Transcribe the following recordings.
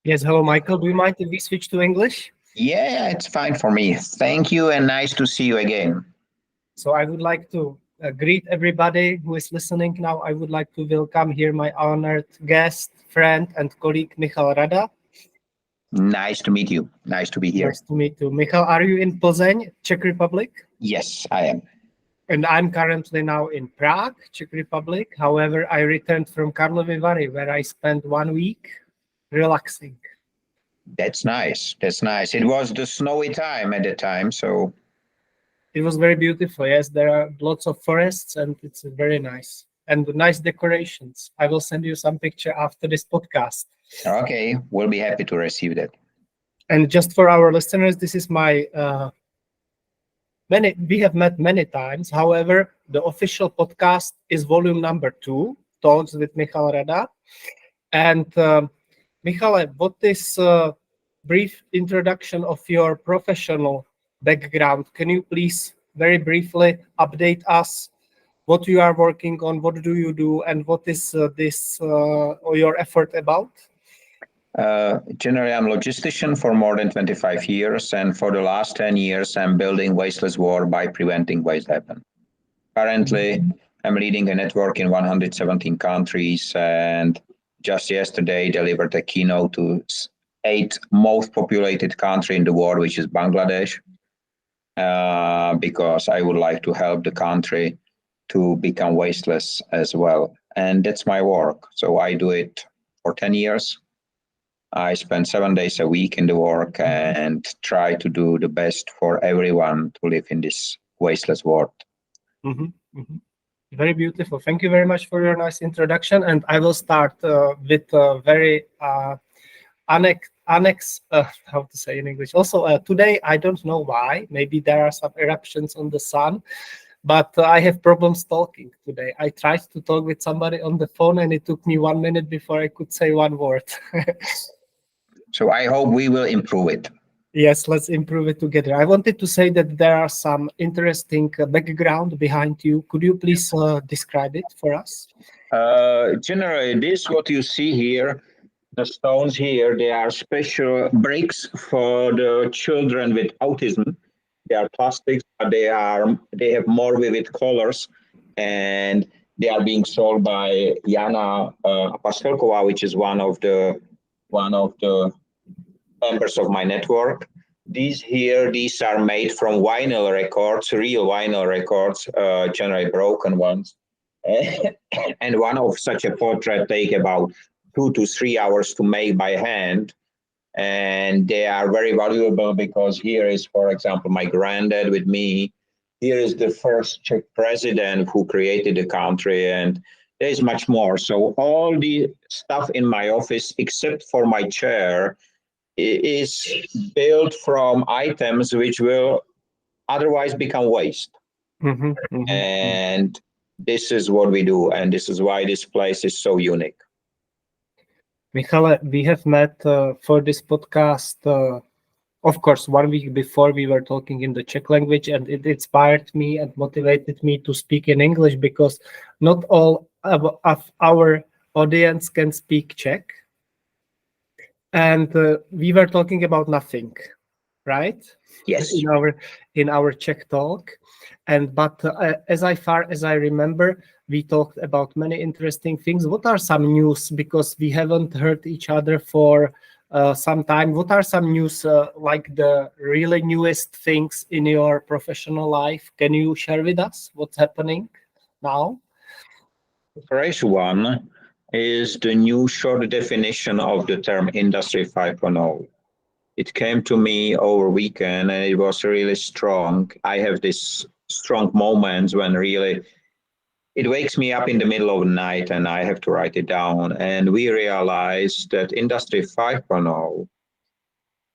Yes, hello, Michael. Do you mind if we switch to English? Yeah, it's fine for me. Thank you and nice to see you again. So I would like to greet everybody who is listening now. I would like to welcome here my honored guest, friend, and colleague, Michael Rada. Nice to meet you. Nice to be here. Nice to meet you. Michal, are you in Plzeň, Czech Republic? Yes, I am. And I'm currently now in Prague, Czech Republic. However, I returned from Karlovy Vary, where I spent 1 week relaxing. That's nice. That's nice. It was the snowy time at the time, so It was very beautiful. Yes, there are lots of forests and it's very nice. And nice decorations. I will send you some picture after this podcast. okay, we'll be happy to receive that. And just for our listeners, this is my we have met many times. However, the official podcast is volume number 2, Talks with Michal Rada. And Michale, what is brief introduction of your professional background? Can you please very briefly update us what you are working on, what do you do, and what is this or your effort about? Generally, I'm a logistician for more than 25 years, and for the last 10 years, I'm building wasteless war by preventing waste happen. Currently, I'm leading a network in 117 countries, and just yesterday delivered a keynote to 8th most populated country in the world, which is Bangladesh, because I would like to help the country to become wasteless as well. And that's my work. So I do it for 10 years. I spend 7 days a week in the work and try to do the best for everyone to live in this wasteless world. Mhm, mhm. Very beautiful. Thank you very much for your nice introduction. And I will start with a very how to say in English. Also, today, I don't know why. Maybe there are some eruptions on the sun, but I have problems talking today. I tried to talk with somebody on the phone and it took me 1 minute before I could say one word. So I hope we will improve it. Yes, let's improve it together. I wanted to say that there are some interesting background behind you. Could you please describe it for us? Generally, this what you see here, the stones here, they are special bricks for the children with autism. They are plastics, but they have more vivid colors, and they are being sold by Jana Pastelkova, which is one of the members of my network. These are made from vinyl records, real vinyl records, generally broken ones. And one of such a portrait take about 2 to 3 hours to make by hand. And they are very valuable because here is, for example, my granddad with me. Here is the first Czech president who created the country, and there is much more. So all the stuff in my office, except for my chair, is built from items which will otherwise become waste. Mhm, mhm. And this is what we do, and this is why this place is so unique. Michale, we have met for this podcast. Of course, 1 week before we were talking in the Czech language, and it inspired me and motivated me to speak in English because not all of our audience can speak Czech. And we were talking about nothing, right? Yes. In our Czech talk, and but as far as I remember, we talked about many interesting things. What are some news, because we haven't heard each other for some time? What are some news, like the really newest things in your professional life? Can you share with us what's happening now? The first one is the new short definition of the term Industry 5.0. It came to me over weekend and it was really strong. I have these strong moments when really it wakes me up in the middle of the night and I have to write it down. And we realized that Industry 5.0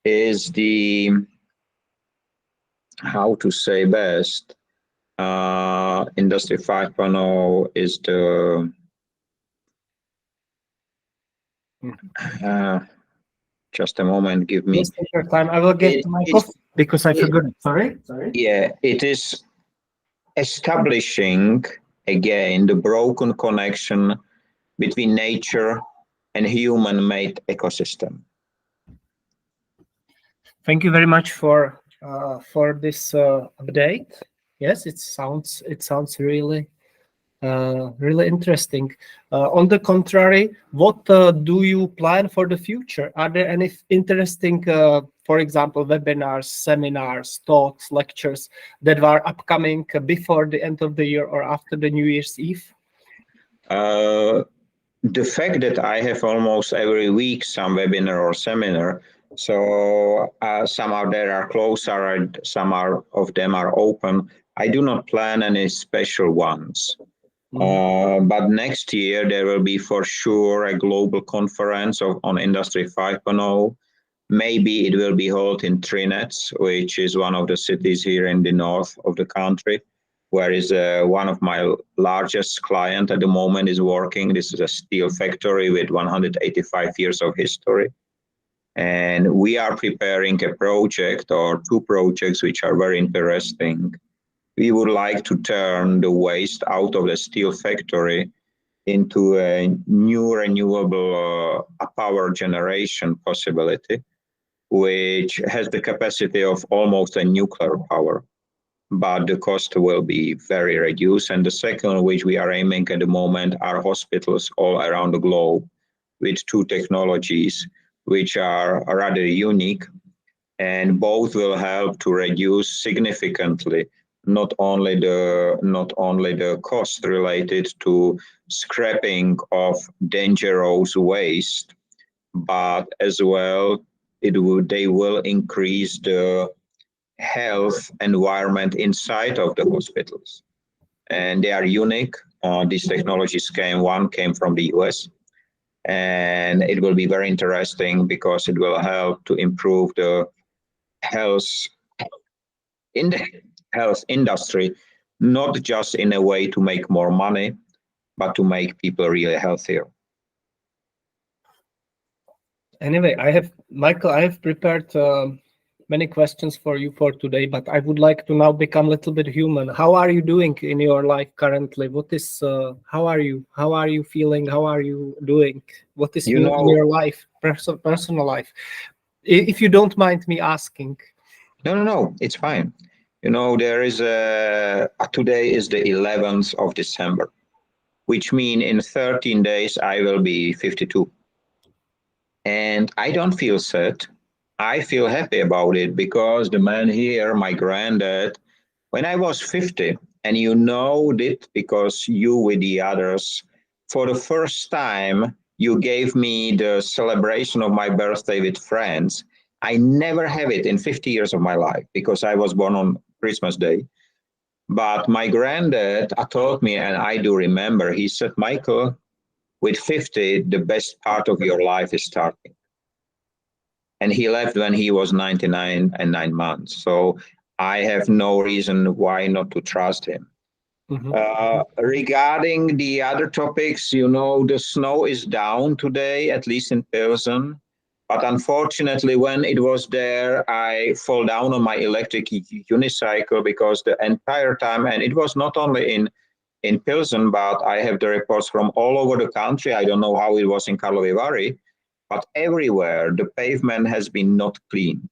is the, how to say best, Industry 5.0 is the, uh, just a moment, give me. Yes, take your time. I will get It, my it, coffee because I it, forgot it. Sorry. yeah, it is establishing again the broken connection between nature and human-made ecosystem. Thank you very much for this update. Yes, it sounds really interesting. On the contrary, what do you plan for the future? Are there any interesting, for example, webinars, seminars, talks, lectures that are upcoming before the end of the year or after the New Year's Eve? Uh, the fact that I have almost every week some webinar or seminar, so some out there are closer, and some are of them are open. I do not plan any special ones. But next year there will be for sure a global conference on Industry 5.0. Maybe it will be held in Trinets, which is one of the cities here in the north of the country, where is one of my largest client at the moment is working. This is a steel factory with 185 years of history. And we are preparing a project or two projects which are very interesting. We would like to turn the waste out of the steel factory into a new renewable power generation possibility, which has the capacity of almost a nuclear power, but the cost will be very reduced. And the second, which we are aiming at the moment, are hospitals all around the globe with two technologies which are rather unique, and both will help to reduce significantly not only the cost related to scrapping of dangerous waste, but as well they will increase the health environment inside of the hospitals. And they are unique. These technologies one came from the US, and it will be very interesting because it will help to improve the health in the health industry, not just in a way to make more money, but to make people really healthier. Anyway, Michael, I have prepared many questions for you for today, but I would like to now become a little bit human. How are you doing in your life currently? How are you? How are you feeling? How are you doing? What is new in your life, personal life? If you don't mind me asking. No, it's fine. There is today is the 11th of December, which means in 13 days I will be 52. And I don't feel sad. I feel happy about it because the man here, my granddad, when I was 50, and you know it because you with the others, for the first time, you gave me the celebration of my birthday with friends. I never have it in 50 years of my life because I was born on Christmas Day. But my granddad told me, and I do remember, he said, Michael, with 50, the best part of your life is starting. And he left when he was 99 and 9 months. So I have no reason why not to trust him. Regarding the other topics, the snow is down today, at least in Pilsen. But unfortunately, when it was there, I fall down on my electric unicycle because the entire time, and it was not only in Pilsen, but I have the reports from all over the country. I don't know how it was in Karlovy Vary, but everywhere the pavement has been not clean,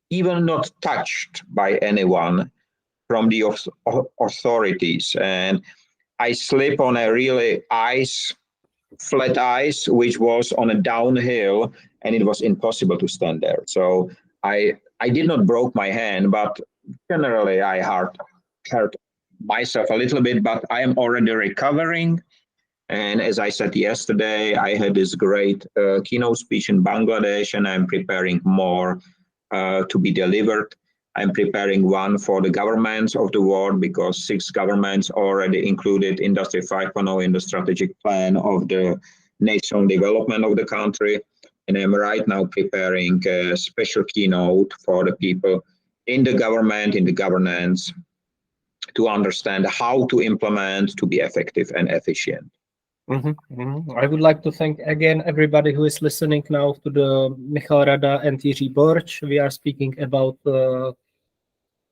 even not touched by anyone from the authorities. And I slip on a really flat ice, which was on a downhill, and it was impossible to stand there. So I did not broke my hand, but generally I hurt myself a little bit, but I am already recovering. And as I said yesterday, I had this great keynote speech in Bangladesh, and I'm preparing more to be delivered. I'm preparing one for the governments of the world because 6 governments already included Industry 5.0 in the strategic plan of the national development of the country. And I'm right now preparing a special keynote for the people in the government, in the governance, to understand how to implement to be effective and efficient. I would like to thank again everybody who is listening now to the Michael Rada and Jiří Borč. We are speaking about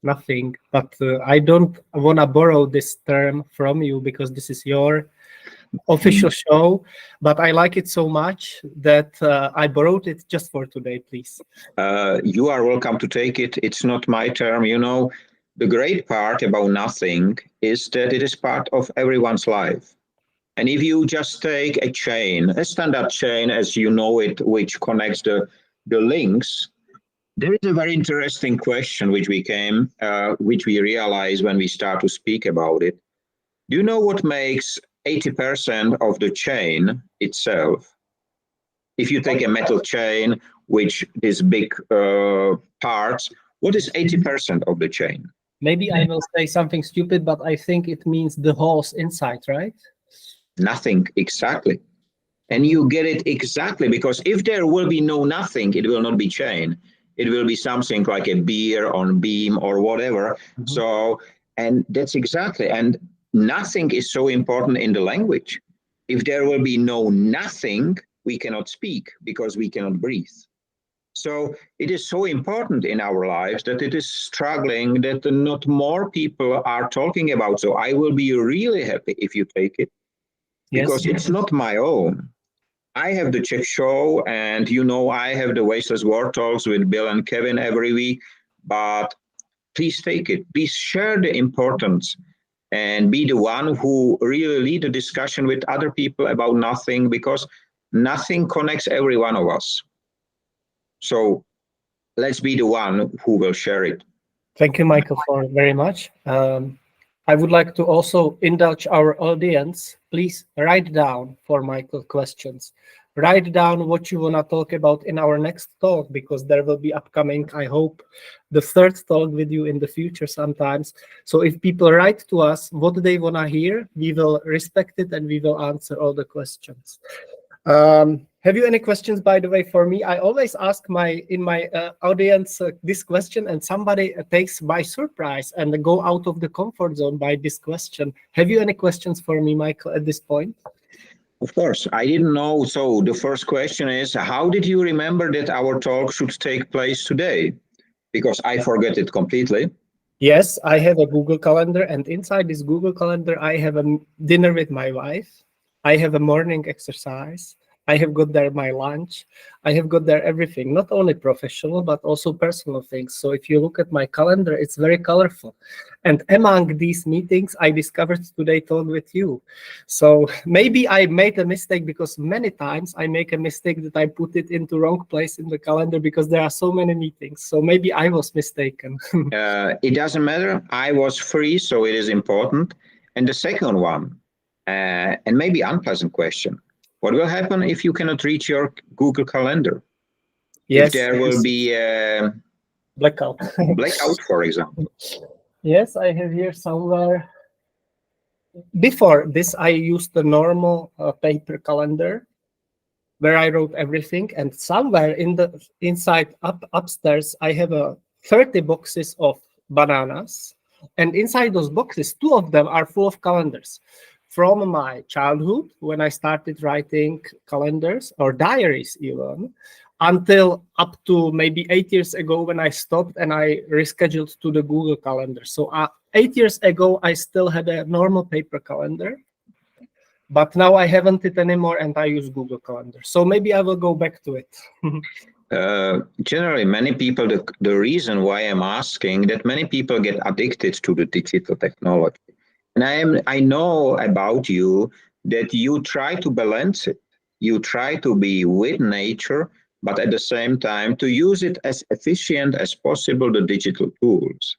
nothing, but I don't want to borrow this term from you because this is your official show, but I like it so much that I borrowed it just for today, please. You are welcome to take it. It's not my term. You know, the great part about nothing is that it is part of everyone's life. And if you just take a chain, a standard chain as you know it, which connects the links, there is a very interesting question which we realize when we start to speak about it. Do you know what makes 80% of the chain itself? If you take a metal chain, which is big parts, what is 80% of the chain? Maybe I will say something stupid, but I think it means the holes inside, right? Nothing exactly. And you get it exactly because if there will be no nothing, it will not be chain. It will be something like a beer on beam or whatever. So, and that's exactly, and nothing is so important in the language. If there will be no nothing, we cannot speak because we cannot breathe. So it is so important in our lives that it is struggling that not more people are talking about. So I will be really happy if you take it because it's not my own. I have the Czech show, and you know I have the Wasteless War Talks with Bill and Kevin every week. But please take it. Please share the importance and be the one who really lead a discussion with other people about nothing, because nothing connects every one of us. So let's be the one who will share it. Thank you, Michael, for very much. I would like to also indulge our audience. Please write down for Michael questions. Write down what you want to talk about in our next talk, because there will be upcoming, I hope, the third talk with you in the future sometimes. So if people write to us what they want to hear, we will respect it and we will answer all the questions. Have you any questions, by the way, for me? I always ask my audience this question, and somebody takes by surprise and go out of the comfort zone by this question. Have you any questions for me, Michael, at this point? Of course, I didn't know. So the first question is, how did you remember that our talk should take place today? Because I forget it completely. Yes, I have a Google Calendar, and inside this Google Calendar, I have a dinner with my wife. I have a morning exercise. I have got there my lunch. I have got there everything, not only professional, but also personal things. So if you look at my calendar, it's very colorful. And among these meetings, I discovered today talk with you. So maybe I made a mistake, because many times I make a mistake that I put it into wrong place in the calendar because there are so many meetings. So maybe I was mistaken. It doesn't matter. I was free, so it is important. And the second one, and maybe unpleasant question. What will happen if you cannot reach your Google Calendar? Yes, if there will be a blackout. blackout, for example. Yes, I have here somewhere. Before this, I used the normal paper calendar where I wrote everything, and somewhere in the inside upstairs, I have 30 boxes of bananas, and inside those boxes, 2 of them are full of calendars from my childhood, when I started writing calendars or diaries even, until up to maybe 8 years ago when I stopped and I rescheduled to the Google Calendar. So 8 years ago, I still had a normal paper calendar, but now I haven't it anymore and I use Google Calendar. So maybe I will go back to it. Generally, many people, the reason why I'm asking, that many people get addicted to the digital technology. And I know about you that you try to balance it. You try to be with nature, but at the same time to use it as efficient as possible, the digital tools.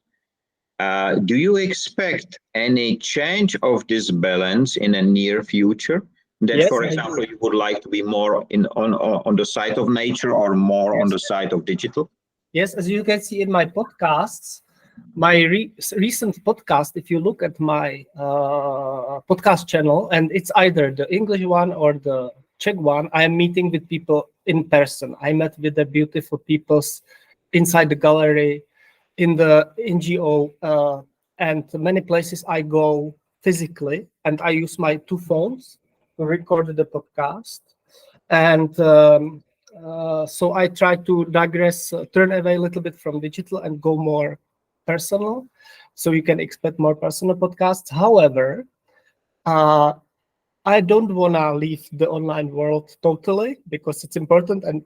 Do you expect any change of this balance in a near future? That, Yes, for example, you would like to be more on the side of nature or more on the side of digital? Yes, as you can see in my podcasts, my recent podcast, if you look at my podcast channel, and it's either the English one or the Czech one, I am meeting with people in person. I met with the beautiful peoples inside the gallery, in the NGO, and many places I go physically, and I use my 2 phones to record the podcast. And so I try to digress, turn away a little bit from digital and go more personal. So you can expect more personal podcasts. However, I don't want to leave the online world totally because it's important. And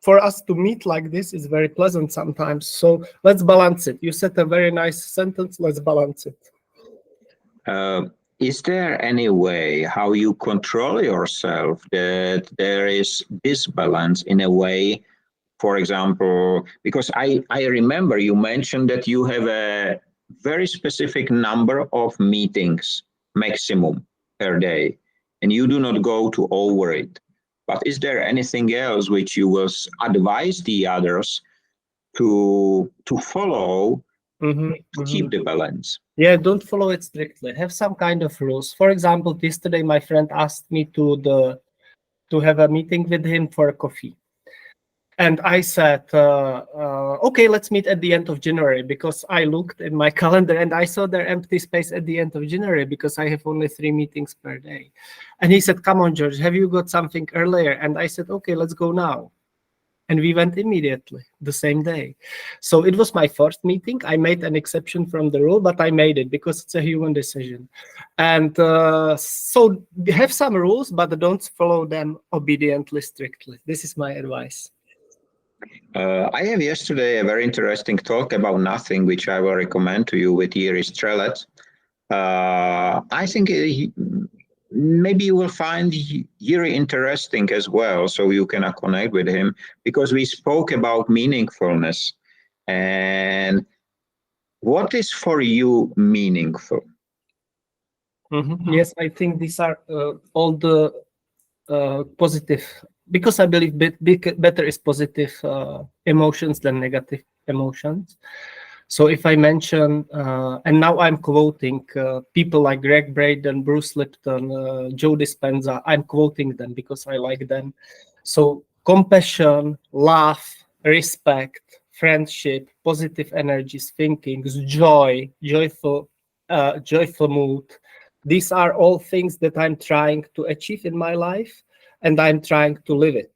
for us to meet like this is very pleasant sometimes. So let's balance it. You said a very nice sentence. Let's balance it. Is there any way how you control yourself that there is disbalance in a way? For example, because I remember you mentioned that you have a very specific number of meetings maximum per day, and you do not go to over it. But is there anything else which you will advise the others to follow to keep the balance? Yeah, don't follow it strictly. Have some kind of rules. For example, yesterday my friend asked me to have a meeting with him for a coffee. And I said, okay, let's meet at the end of January, because I looked in my calendar and I saw there empty space at the end of January because I have only 3 meetings per day. And he said, come on, George, have you got something earlier? And I said, okay, let's go now. And we went immediately the same day. So it was my first meeting. I made an exception from the rule, but I made it because it's a human decision. And so have some rules, but don't follow them obediently, strictly. This is my advice. I have yesterday a very interesting talk about nothing, which I will recommend to you with Yuri Strelec. I think maybe you will find Yuri interesting as well, so you can connect with him, because we spoke about meaningfulness and what is for you meaningful. Yes, I think these are all the positive, because I believe better is positive emotions than negative emotions. So if I mention, and now I'm quoting people like Greg Braden, Bruce Lipton, Joe Dispenza, I'm quoting them because I like them. So compassion, love, respect, friendship, positive energies, thinkings, joy, joyful mood. These are all things that I'm trying to achieve in my life, and I'm trying to live it.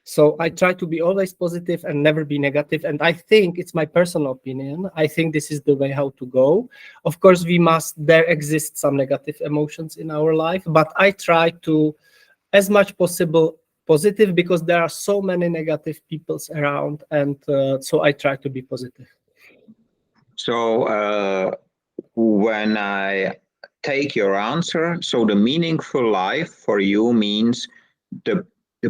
So I try to be always positive and never be negative. And I think it's my personal opinion. I think this is the way how to go. Of course, there exist some negative emotions in our life, but I try to, as much possible, positive, because there are so many negative peoples around. And so I try to be positive. So when I take your answer, so the meaningful life for you means the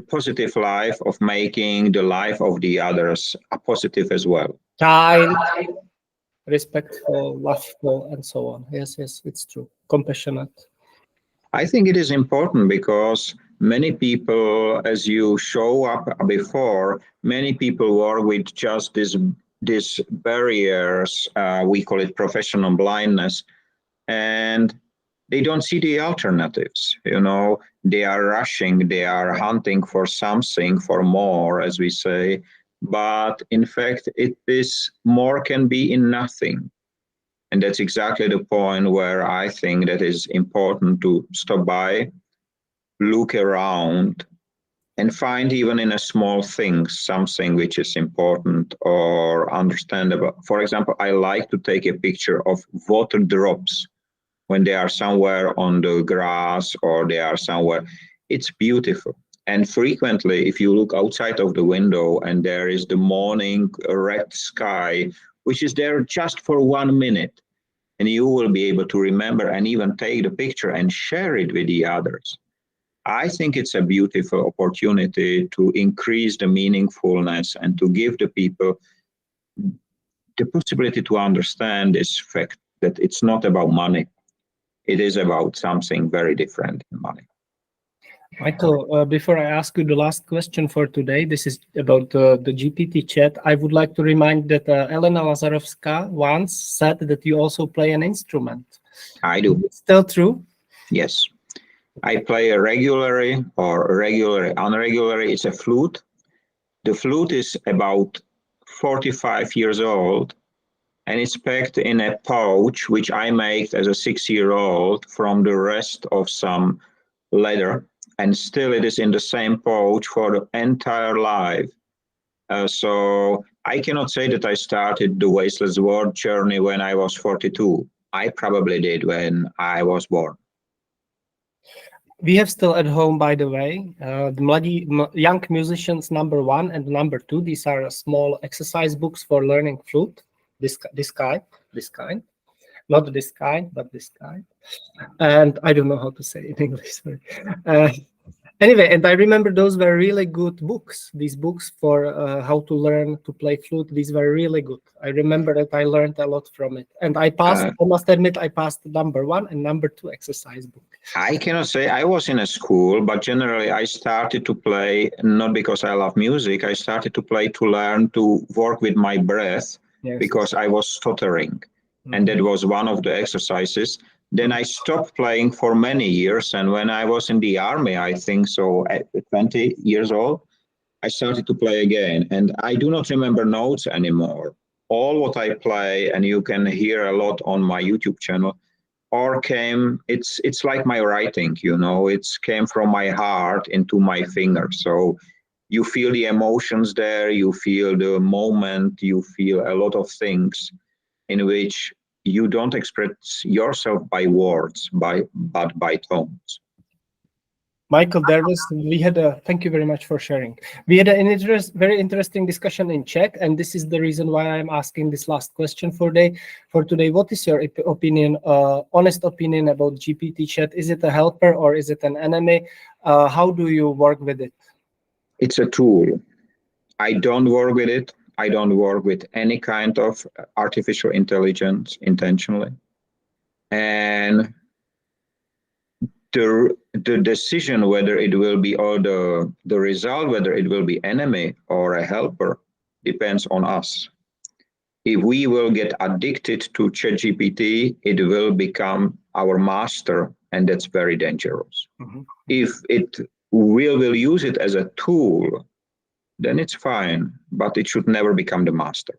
positive life of making the life of the others a positive as well. Kind, respectful, loveful, and so on. Yes, it's true. Compassionate. I think it is important because many people, as you show up before, many people work with just these barriers. We call it professional blindness, and they don't see the alternatives. They are rushing, they are hunting for something, for more, as we say. But in fact, more can be in nothing. And that's exactly the point where I think that is important to stop by, look around, and find even in a small thing something which is important or understandable. For example, I like to take a picture of water drops when they are somewhere on the grass or they are somewhere. It's beautiful. And frequently, if you look outside of the window and there is the morning red sky, which is there just for 1 minute, and you will be able to remember and even take the picture and share it with the others. I think it's a beautiful opportunity to increase the meaningfulness and to give the people the possibility to understand this fact that it's not about money. It is about something very different than money. Michael, before I ask you the last question for today, this is about the GPT chat. I would like to remind that Elena Lazarovska once said that you also play an instrument. I do. Is it still true? Yes. I play regularly or unregularly. It's a flute. The flute is about 45 years old, and it's packed in a pouch which I made as a 6-year-old from the rest of some leather, and still it is in the same pouch for the entire life. So I cannot say that I started the Wasteless World journey when I was 42. I probably did when I was born. We have still at home, by the way, the Young Musicians #1 and #2. These are small exercise books for learning flute. This kind, not this kind, but this kind. And I don't know how to say it in English. Sorry. Uh, Anyway, and I remember those were really good books. These books for how to learn to play flute, these were really good. I remember that I learned a lot from it. And I must admit, I passed the #1 and #2 exercise book. I cannot say I was in a school, but generally I started to play not because I love music. I started to play to learn to work with my breath because I was stuttering. And that was one of the exercises. Then I stopped playing for many years. And when I was in the army, I think so, at 20 years old, I started to play again. And I do not remember notes anymore. All what I play, and you can hear a lot on my YouTube channel, it's like my writing, it came from my heart into my fingers. So you feel the emotions there, you feel the moment, you feel a lot of things in which you don't express yourself by words, but by tones. Michael, thank you very much for sharing. We had a very interesting discussion in chat, and this is the reason why I'm asking this last question for today. What is your opinion, honest opinion about GPT chat? Is it a helper or is it an enemy? How do you work with it? It's a tool. I don't work with it. I don't work with any kind of artificial intelligence intentionally. And the decision whether it will be, or the result whether it will be enemy or a helper depends on us. If we will get addicted to ChatGPT, it will become our master, and that's very dangerous. If we will use it as a tool, then it's fine, but it should never become the master.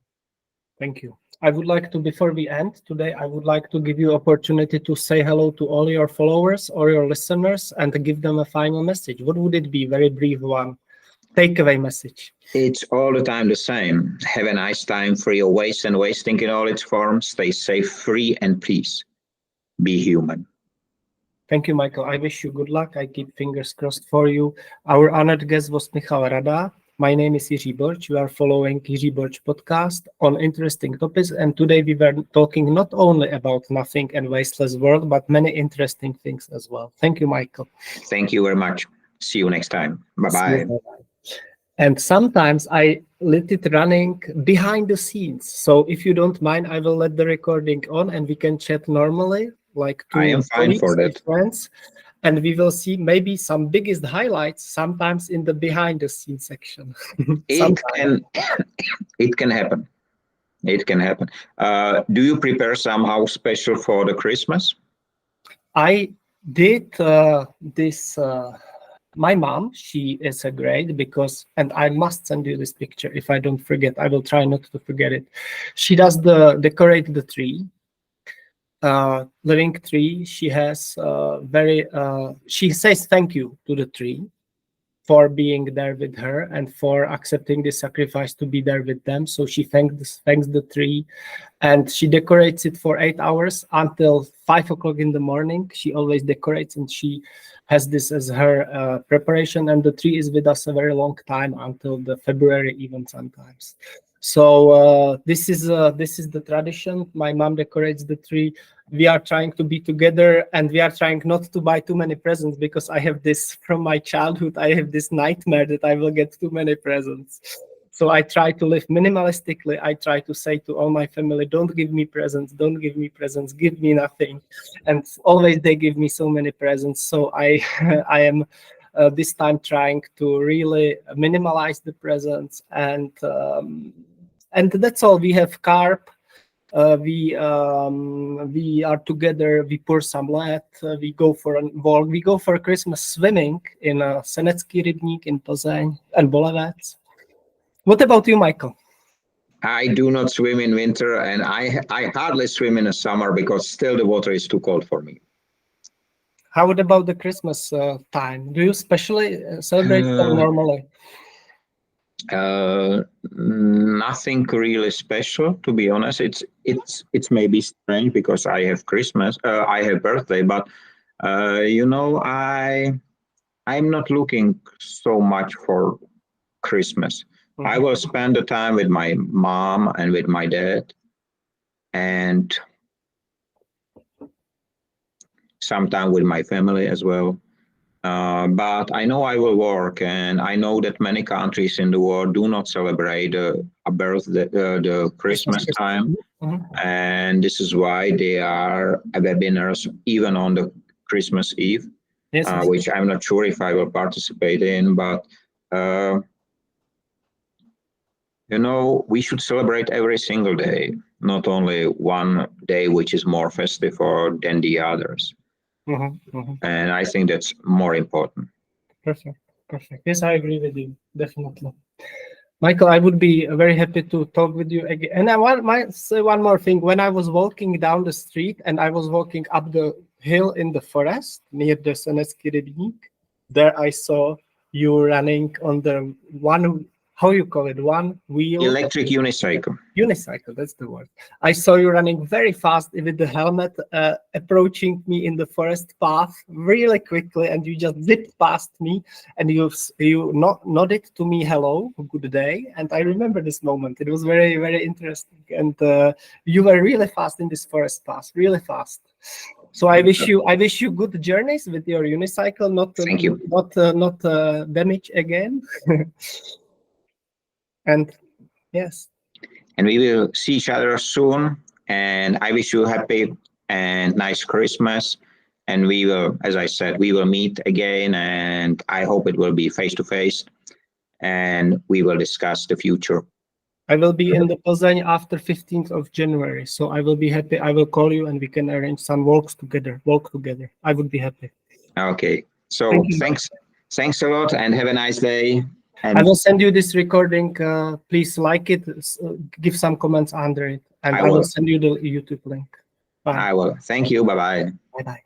Thank you. I would like to, before we end today, I would like to give you opportunity to say hello to all your followers or your listeners and to give them a final message. What would it be? Very brief one. Takeaway message. It's all the time the same. Have a nice time, free of waste and wasting in all its forms. Stay safe, free, and peace. Be human. Thank you, Michael. I wish you good luck. I keep fingers crossed for you. Our honored guest was Michael Rada. My name is Jiří Borč. You are following Jiří Borč podcast on interesting topics. And today we were talking not only about nothing and wasteless world, but many interesting things as well. Thank you, Michael. Thank you very much. See you next time. Bye-bye. And sometimes I let it running behind the scenes. So if you don't mind, I will let the recording on and we can chat normally, like two I am fine for that. Friends. And we will see maybe some biggest highlights sometimes in the behind the scenes section. It can happen. It can happen. Do you prepare somehow special for the Christmas? I did this. My mom, she is a great and I must send you this picture if I don't forget. I will try not to forget it. She does decorate the tree. Living tree. She has she says thank you to the tree for being there with her and for accepting the sacrifice to be there with them. So she thanks the tree, and she decorates it for 8 hours until 5 o'clock in the morning. She always decorates, and she has this as her preparation. And the tree is with us a very long time, until the February even sometimes. So this is the tradition. My mom decorates the tree. We are trying to be together, and we are trying not to buy too many presents, because I have this from my childhood. I have this nightmare that I will get too many presents. So I try to live minimalistically. I try to say to all my family, don't give me presents, don't give me presents, give me nothing. And always they give me so many presents. So I am this time trying to really minimalize the presents, and that's all. We have carp. We are together. We pour some lead. We go for a walk. We go for Christmas swimming in Senecký rybník in Plzeň and Bolevec. What about you, Michael? I do not swim in winter, and I hardly swim in the summer because still the water is too cold for me. How about the Christmas time? Do you especially celebrate normally? Nothing really special, to be honest. It's maybe strange because I have Christmas, I have birthday, but I'm not looking so much for Christmas. I Mhm. will spend the time with my mom and with my dad, and sometime with my family as well. But I know I will work, and I know that many countries in the world do not celebrate the Christmas time, Mhm. and this is why they are webinars even on the Christmas Eve, Yes, yes. which I'm not sure if I will participate in. But uh, we should celebrate every single day, not only one day which is more festive or than the others. Mhm, mhm. And I think that's more important. Perfect, perfect. Yes, I agree with you, definitely. Michael, I would be very happy to talk with you again. And I might say one more thing. When I was walking down the street and I was walking up the hill in the forest near the Senecký rybník, there I saw you running on the one, how you call it, one wheel Electric unicycle. unicycle. That's the word. I saw you running very fast with the helmet, approaching me in the forest path really quickly, and you just zipped past me, and you nodded to me, hello, good day, and I remember this moment. It was very, very interesting, and you were really fast in this forest path, really fast. So I wish you good journeys with your unicycle, Thank you. not damage again, and yes. And we will see each other soon. And I wish you happy and nice Christmas. And we will, as I said, we will meet again. And I hope it will be face to face. And we will discuss the future. I will be in the Poznań after 15th of January, so I will be happy. I will call you and we can arrange some walks together. Walk together. I would be happy. Okay. Thank So you. thanks a lot, and have a nice day. And I will send you this recording. Please like it. Give some comments under it, and I I will will. send you the YouTube link. Bye. I will. Thank you. Bye bye. Bye. Bye.